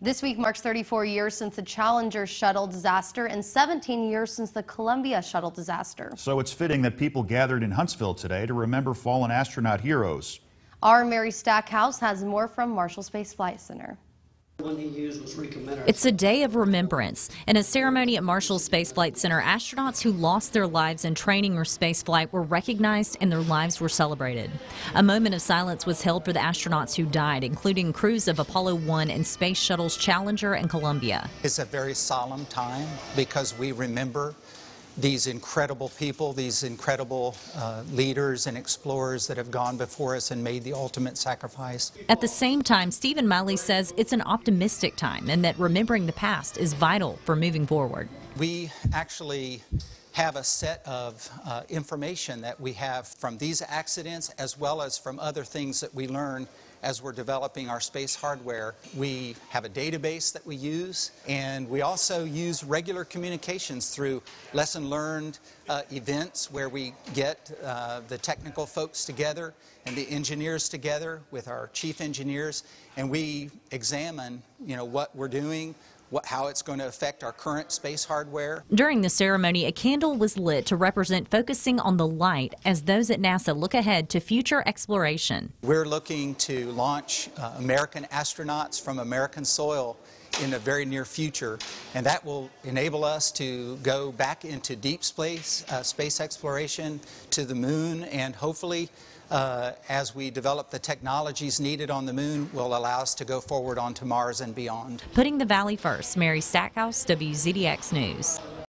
This week marks 34 years since the Challenger shuttle disaster and 17 years since the Columbia shuttle disaster. So it's fitting that people gathered in Huntsville today to remember fallen astronaut heroes. Our Mary Stackhouse has more from Marshall Space Flight Center. It's a day of remembrance. In a ceremony at Marshall Space Flight Center, astronauts who lost their lives in training or space flight were recognized and their lives were celebrated. A moment of silence was held for the astronauts who died, including crews of Apollo 1 and Space Shuttles Challenger and Columbia. It's a very solemn time because we remember these incredible people, these incredible leaders and explorers that have gone before us and made the ultimate sacrifice. At the same time, Stephen Miley says it's an optimistic time and that remembering the past is vital for moving forward. We actually have a set of information that we have from these accidents as well as from other things that we learn as we're developing our space hardware. We have a database that we use, and we also use regular communications through lesson learned events where we get the technical folks together and the engineers together with our chief engineers, and we examine, what we're doing, how it's going to affect our current space hardware. During the ceremony, a candle was lit to represent focusing on the light as those at NASA look ahead to future exploration. We're looking to launch American astronauts from American soil in the very near future, and that will enable us to go back into deep space, space exploration, to the moon, and hopefully as we develop the technologies needed on the moon will allow us to go forward onto Mars and beyond. Putting the Valley first, Mary Stackhouse, WZDX News.